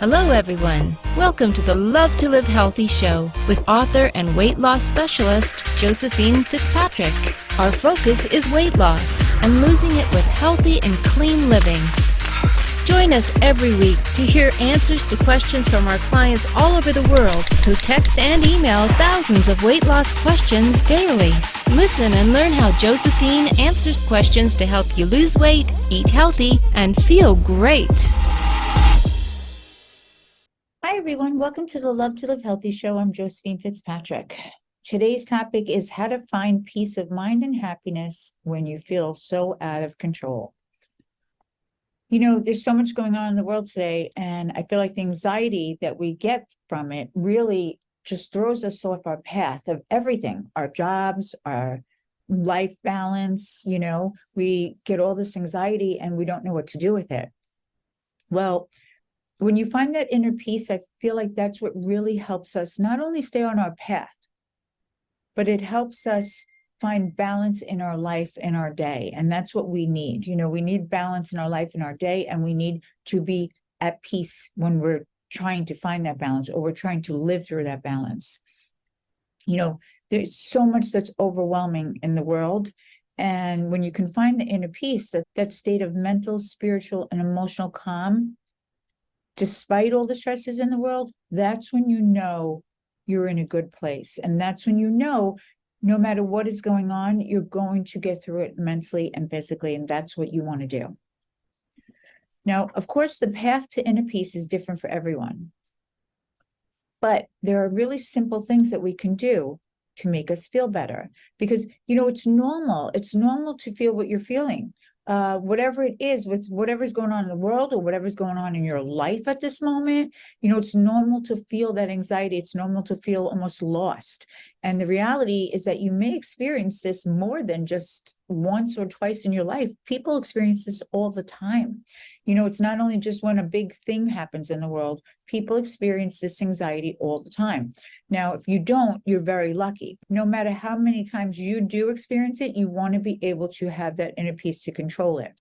Hello everyone, welcome to the Love to Live Healthy show with author and weight loss specialist Josephine Fitzpatrick. Our focus is weight loss and losing it with healthy and clean living. Join us every week to hear answers to questions from our clients all over the world who text and email thousands of weight loss questions daily. Listen and learn how Josephine answers questions to help you lose weight, eat healthy, and feel great. Hi, everyone. Welcome to the Love to Live Healthy show. I'm Josephine Fitzpatrick. Today's topic is how to find peace of mind and happiness when you feel so out of control. You know, there's so much going on in the world today, and I feel like the anxiety that we get from it really just throws us off our path of everything, our jobs, our life balance. You know, we get all this anxiety and we don't know what to do with it. Well, when you find that inner peace, I feel like that's what really helps us not only stay on our path, but it helps us find balance in our life, in our day. And that's what we need. You know, we need balance in our life, in our day, and we need to be at peace when we're trying to find that balance or we're trying to live through that balance. You know, there's so much that's overwhelming in the world. And when you can find the inner peace, that state of mental, spiritual, and emotional calm, despite all the stresses in the world, that's when you know you're in a good place. And that's when you know, no matter what is going on, you're going to get through it mentally and physically. And that's what you want to do. Now, of course, the path to inner peace is different for everyone. But there are really simple things that we can do to make us feel better. Because, you know, it's normal. It's normal to feel what you're feeling. Whatever it is, with whatever's going on in the world or whatever's going on in your life at this moment, you know, it's normal to feel that anxiety. It's normal to feel almost lost. And the reality is that you may experience this more than just once or twice in your life. People experience this all the time. You know, it's not only just when a big thing happens in the world, people experience this anxiety all the time. Now, if you don't, you're very lucky. No matter how many times you do experience it, you want to be able to have that inner peace to control it.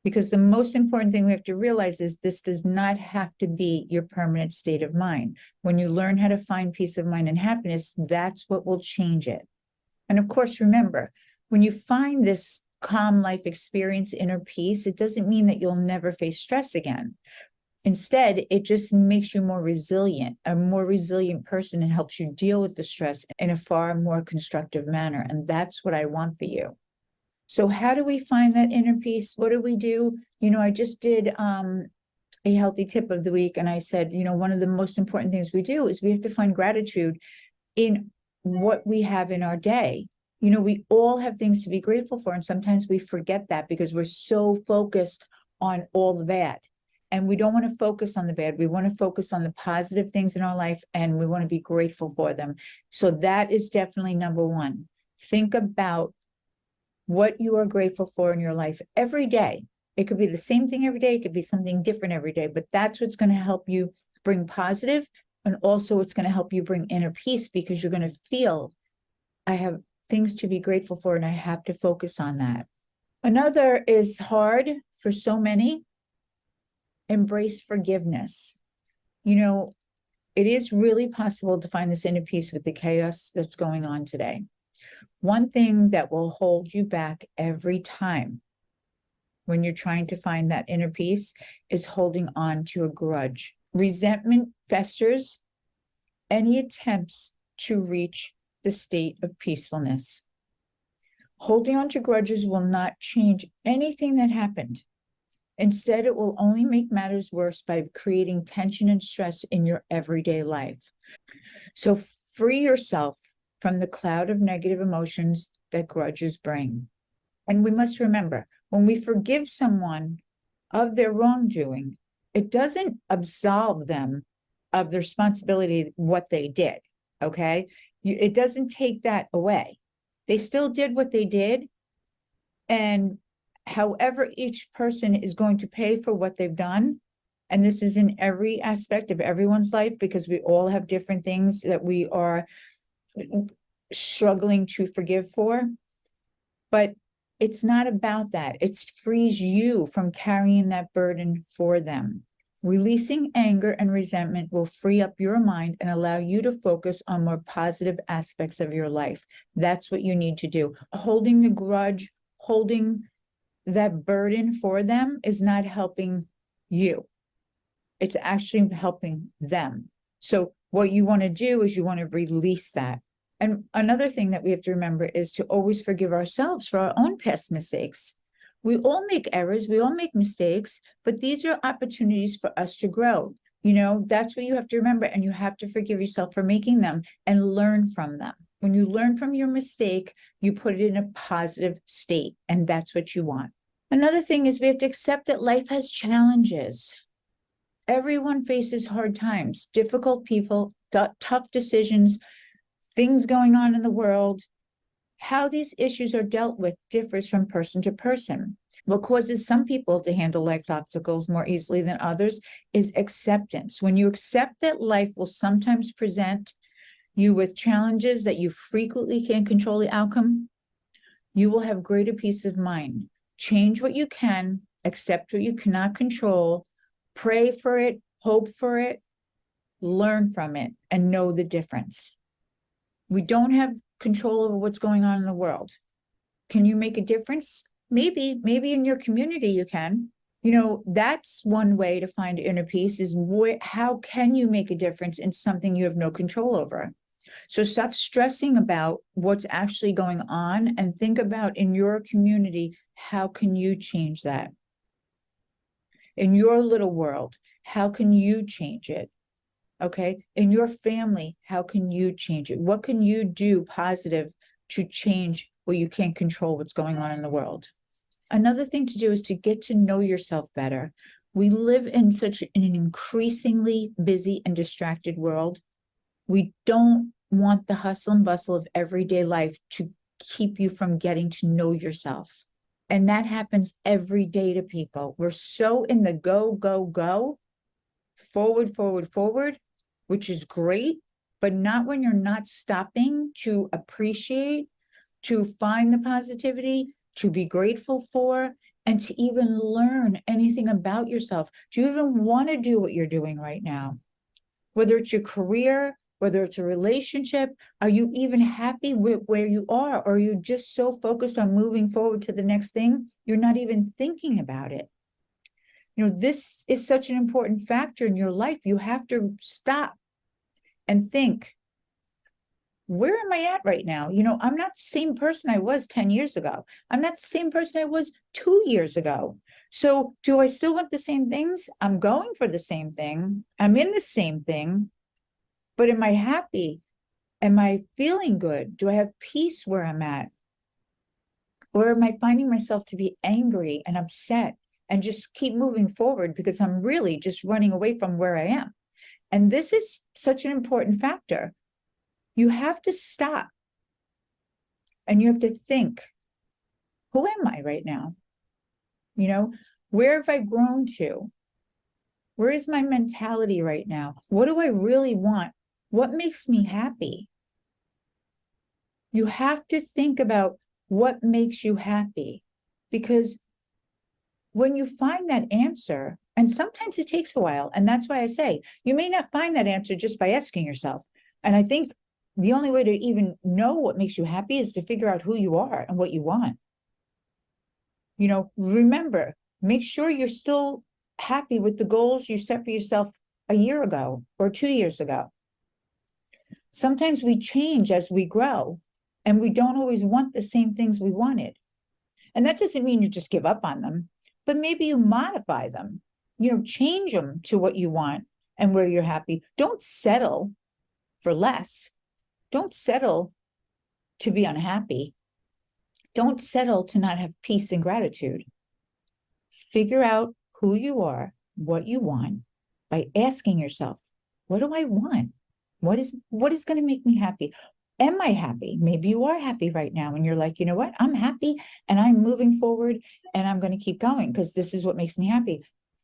Because the most important thing we have to realize is this does not have to be your permanent state of mind. When you learn how to find peace of mind and happiness, that's what will change it. And of course, remember, when you find this calm life experience, inner peace, it doesn't mean that you'll never face stress again. Instead, it just makes you more resilient, a more resilient person, and helps you deal with the stress in a far more constructive manner. And that's what I want for you. So how do we find that inner peace? What do we do? You know, I just did a healthy tip of the week. And I said, you know, one of the most important things we do is we have to find gratitude in what we have in our day. You know, we all have things to be grateful for. And sometimes we forget that because we're so focused on all the bad. And we don't want to focus on the bad. We want to focus on the positive things in our life, and we want to be grateful for them. So that is definitely number one. Think about what you are grateful for in your life every day. It could be the same thing every day. It could be something different every day, but that's what's going to help you bring positive, and also it's going to help you bring inner peace, because you're going to feel, I have things to be grateful for and I have to focus on that. Another is hard for so many. Embrace forgiveness. You know, it is really possible to find this inner peace with the chaos that's going on today. One thing that will hold you back every time when you're trying to find that inner peace is holding on to a grudge. Resentment festers any attempts to reach the state of peacefulness. Holding on to grudges will not change anything that happened. Instead, it will only make matters worse by creating tension and stress in your everyday life. So free yourself from the cloud of negative emotions that grudges bring. And we must remember, when we forgive someone of their wrongdoing, it doesn't absolve them of the responsibility what they did, okay? It doesn't take that away. They still did what they did, and however each person is going to pay for what they've done, and this is in every aspect of everyone's life, because we all have different things that we are struggling to forgive for, but it's not about that. It frees you from carrying that burden for them. Releasing anger and resentment will free up your mind and allow you to focus on more positive aspects of your life. That's what you need to do. Holding the grudge, holding that burden for them is not helping you. It's actually helping them. So what you want to do is you want to release that. And another thing that we have to remember is to always forgive ourselves for our own past mistakes. We all make errors, we all make mistakes, but these are opportunities for us to grow. That's what you have to remember, and you have to forgive yourself for making them and learn from them. When you learn from your mistake, you put it in a positive state, and that's what you want. Another thing is we have to accept that life has challenges. Everyone faces hard times, difficult people, tough decisions, things going on in the world. How these issues are dealt with differs from person to person. What causes some people to handle life's obstacles more easily than others is acceptance. When you accept that life will sometimes present you with challenges that you frequently can't control the outcome, you will have greater peace of mind. Change what you can, accept what you cannot control, pray for it, hope for it, learn from it, and know the difference. We don't have control over what's going on in the world. Can you make a difference? Maybe in your community you can. That's one way to find inner peace is how can you make a difference in something you have no control over? So stop stressing about what's actually going on and think about in your community, how can you change that? In your little world, how can you change it? Okay, in your family, how can you change it? What can you do positive to change where you can't control what's going on in the world? Another thing to do is to get to know yourself better. We live in such an increasingly busy and distracted world. We don't want the hustle and bustle of everyday life to keep you from getting to know yourself. And that happens every day to people. We're so in the go, go, go, forward, forward, forward, which is great, but not when you're not stopping to appreciate, to find the positivity, to be grateful for, and to even learn anything about yourself. Do you even want to do what you're doing right now? Whether it's your career, whether it's a relationship, are you even happy with where you are? Or are you just so focused on moving forward to the next thing, you're not even thinking about it? This is such an important factor in your life. You have to stop and think, where am I at right now? I'm not the same person I was 10 years ago. I'm not the same person I was 2 years ago. So do I still want the same things? I'm going for the same thing. I'm in the same thing. But am I happy? Am I feeling good? Do I have peace where I'm at? Or am I finding myself to be angry and upset and just keep moving forward because I'm really just running away from where I am? And this is such an important factor. You have to stop and you have to think, who am I right now? Where have I grown to? Where is my mentality right now? What do I really want? What makes me happy? You have to think about what makes you happy, because when you find that answer, and sometimes it takes a while, and that's why I say you may not find that answer just by asking yourself. And I think the only way to even know what makes you happy is to figure out who you are and what you want. Remember, make sure you're still happy with the goals you set for yourself a year ago or 2 years ago. Sometimes we change as we grow, and we don't always want the same things we wanted. And that doesn't mean you just give up on them, but maybe you modify them, change them to what you want and where you're happy. Don't settle for less. Don't settle to be unhappy. Don't settle to not have peace and gratitude. Figure out who you are, what you want, by asking yourself, what do I want? What is going to make me happy? Am I happy? Maybe you are happy right now and you're like, you know what? I'm happy and I'm moving forward and I'm going to keep going because this is what makes me happy.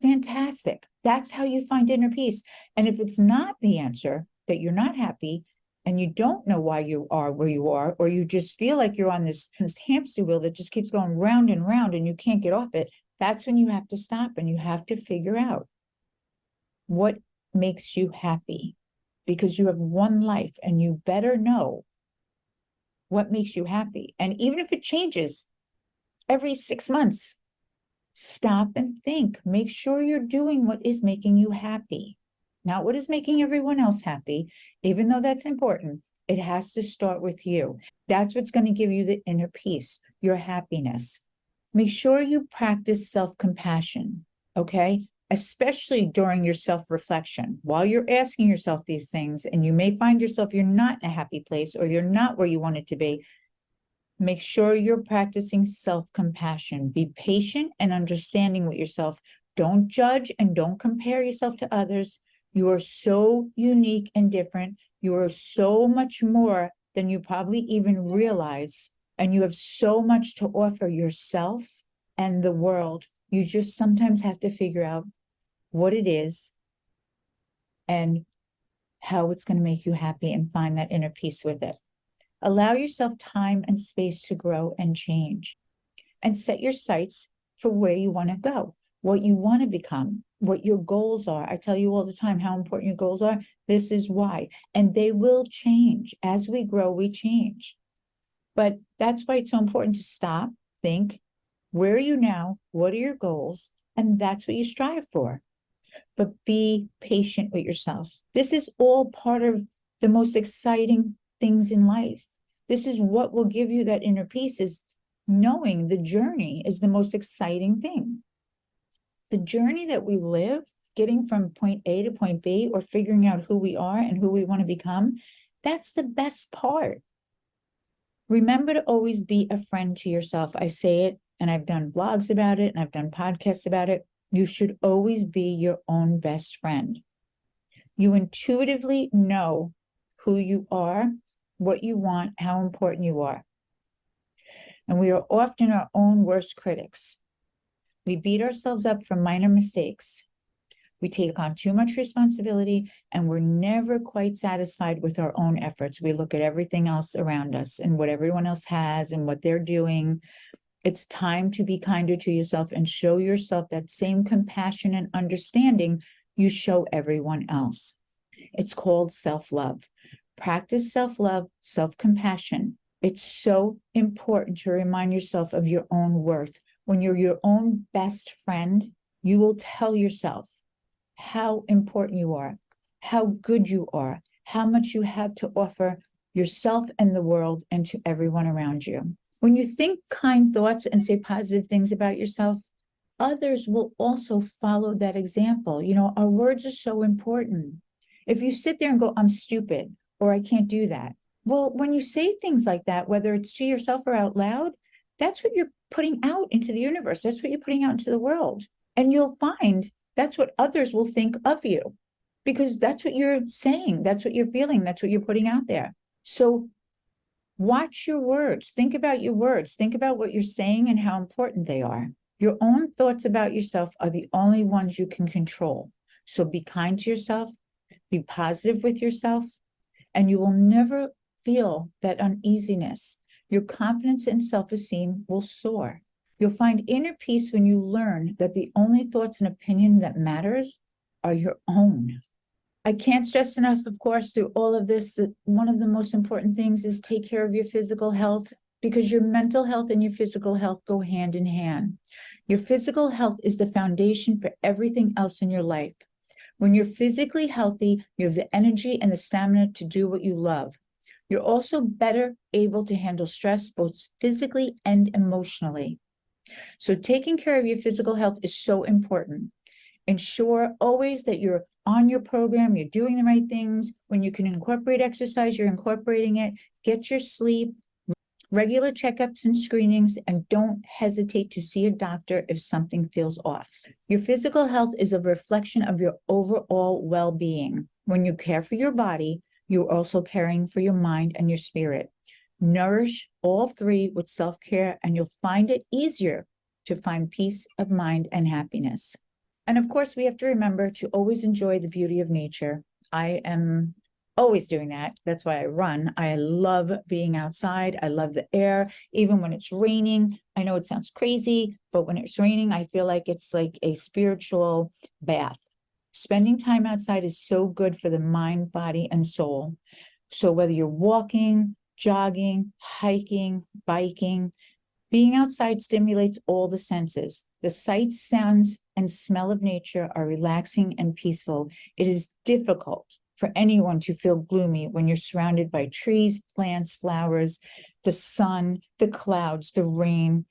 Fantastic. That's how you find inner peace. And if it's not the answer, that you're not happy and you don't know why you are where you are, or you just feel like you're on this hamster wheel that just keeps going round and round and you can't get off it, that's when you have to stop and you have to figure out, what makes you happy, because you have one life and you better know what makes you happy. And even if it changes every 6 months, stop and think. Make sure you're doing what is making you happy, not what is making everyone else happy. Even though that's important, it has to start with you. That's what's going to give you the inner peace, your happiness. Make sure you practice self-compassion, okay? Especially during your self-reflection. While you're asking yourself these things, and you may find yourself you're not in a happy place or you're not where you want it to be, make sure you're practicing self-compassion. Be patient and understanding with yourself. Don't judge and don't compare yourself to others. You are so unique and different. You are so much more than you probably even realize. And you have so much to offer yourself and the world. You just sometimes have to figure out what it is and how it's going to make you happy and find that inner peace with it. Allow yourself time and space to grow and change, and set your sights for where you want to go, what you want to become, what your goals are. I tell you all the time how important your goals are. This is why, and they will change. As we grow, we change. But that's why it's so important to stop, think, where are you now? What are your goals? And that's what you strive for. But be patient with yourself. This is all part of the most exciting things in life. This is what will give you that inner peace, is knowing the journey is the most exciting thing. The journey that we live, getting from point A to point B, or figuring out who we are and who we want to become, that's the best part. Remember to always be a friend to yourself. I say it, and I've done blogs about it, and I've done podcasts about it. You should always be your own best friend. You intuitively know who you are, what you want, how important you are. And we are often our own worst critics. We beat ourselves up for minor mistakes. We take on too much responsibility, and we're never quite satisfied with our own efforts. We look at everything else around us and what everyone else has and what they're doing. It's time to be kinder to yourself and show yourself that same compassion and understanding you show everyone else. It's called self-love. Practice self-love, self-compassion. It's so important to remind yourself of your own worth. When you're your own best friend, you will tell yourself how important you are, how good you are, how much you have to offer yourself and the world and to everyone around you. When you think kind thoughts and say positive things about yourself, others will also follow that example. You know, our words are so important. If you sit there and go, I'm stupid, or I can't do that. Well, when you say things like that, whether it's to yourself or out loud, that's what you're putting out into the universe. That's what you're putting out into the world. And you'll find that's what others will think of you, because that's what you're saying. That's what you're feeling. That's what you're putting out there. So watch your words. Think about your words. Think about what you're saying and how important they are. Your own thoughts about yourself are the only ones you can control. So be kind to yourself, be positive with yourself, and you will never feel that uneasiness. Your confidence and self-esteem will soar. You'll find inner peace when you learn that the only thoughts and opinion that matters are your own. I can't stress enough, of course, through all of this, that one of the most important things is take care of your physical health, because your mental health and your physical health go hand in hand. Your physical health is the foundation for everything else in your life. When you're physically healthy, you have the energy and the stamina to do what you love. You're also better able to handle stress, both physically and emotionally. So taking care of your physical health is so important. Ensure always that you're on your program, you're doing the right things. When you can incorporate exercise, you're incorporating it. Get your sleep, regular checkups and screenings, and don't hesitate to see a doctor if something feels off. Your physical health is a reflection of your overall well-being. When you care for your body, you're also caring for your mind and your spirit. Nourish all three with self-care, and you'll find it easier to find peace of mind and happiness. And of course, we have to remember to always enjoy the beauty of nature. I am always doing that. That's why I run. I love being outside. I love the air, even when it's raining. I know it sounds crazy, but when it's raining, I feel like it's like a spiritual bath. Spending time outside is so good for the mind, body, and soul. So whether you're walking, jogging, hiking, biking, being outside stimulates all the senses. The sights, sounds, and smell of nature are relaxing and peaceful. It is difficult for anyone to feel gloomy when you're surrounded by trees, plants, flowers, the sun, the clouds, the rain.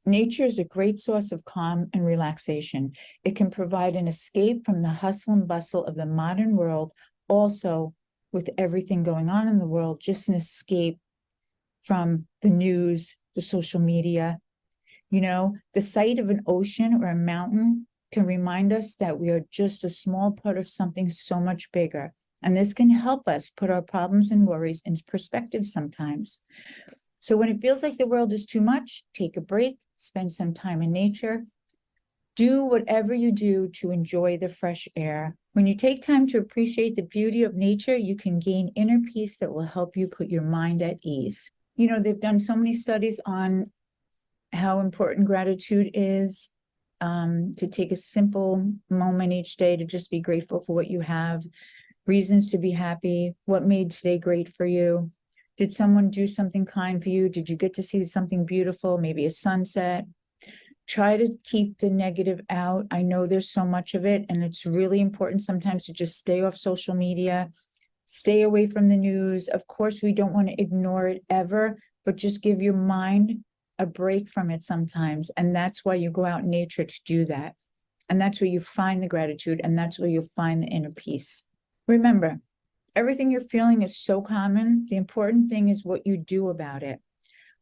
Nature is a great source of calm and relaxation. It can provide an escape from the hustle and bustle of the modern world. Also, with everything going on in the world, just an escape from the news, the social media. The sight of an ocean or a mountain can remind us that we are just a small part of something so much bigger. And this can help us put our problems and worries into perspective sometimes. So when it feels like the world is too much, take a break, spend some time in nature. Do whatever you do to enjoy the fresh air. When you take time to appreciate the beauty of nature, you can gain inner peace that will help you put your mind at ease. They've done so many studies on how important gratitude is, to take a simple moment each day to just be grateful for what you have, reasons to be happy, what made today great for you. Did someone do something kind for you? Did you get to see something beautiful, maybe a sunset? Try to keep the negative out. I know there's so much of it, and it's really important sometimes to just stay off social media, stay away from the news. Of course, we don't want to ignore it ever, but just give your mind a break from it sometimes. And that's why you go out in nature to do that. And that's where you find the gratitude, and that's where you'll find the inner peace. Remember, everything you're feeling is so common. The important thing is what you do about it.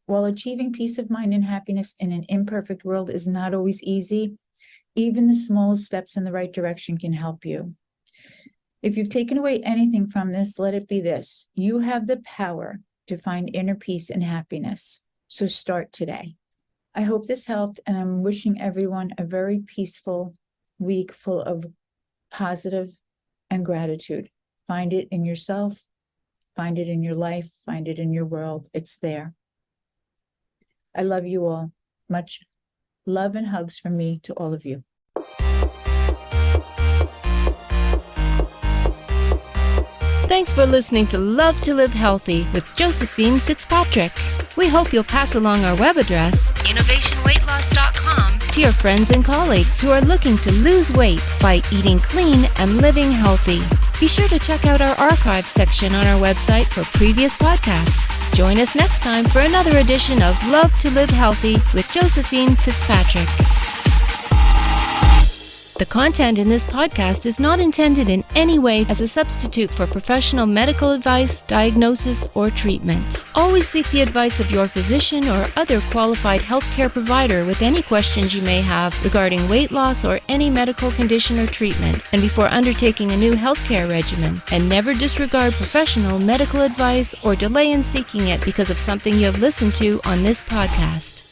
While achieving peace of mind and happiness in an imperfect world is not always easy, even the smallest steps in the right direction can help you. If you've taken away anything from this, let it be this: you have the power to find inner peace and happiness. So start today. I hope this helped, and I'm wishing everyone a very peaceful week full of positive and gratitude. Find it in yourself, find it in your life, find it in your world. It's there. I love you all. Much love and hugs from me to all of you. Thanks for listening to Love to Live Healthy with Josephine Fitzpatrick. We hope you'll pass along our web address, innovationweightloss.com, to your friends and colleagues who are looking to lose weight by eating clean and living healthy. Be sure to check out our archives section on our website for previous podcasts. Join us next time for another edition of Love to Live Healthy with Josephine Fitzpatrick. The content in this podcast is not intended in any way as a substitute for professional medical advice, diagnosis, or treatment. Always seek the advice of your physician or other qualified healthcare provider with any questions you may have regarding weight loss or any medical condition or treatment, and before undertaking a new healthcare regimen. And never disregard professional medical advice or delay in seeking it because of something you have listened to on this podcast.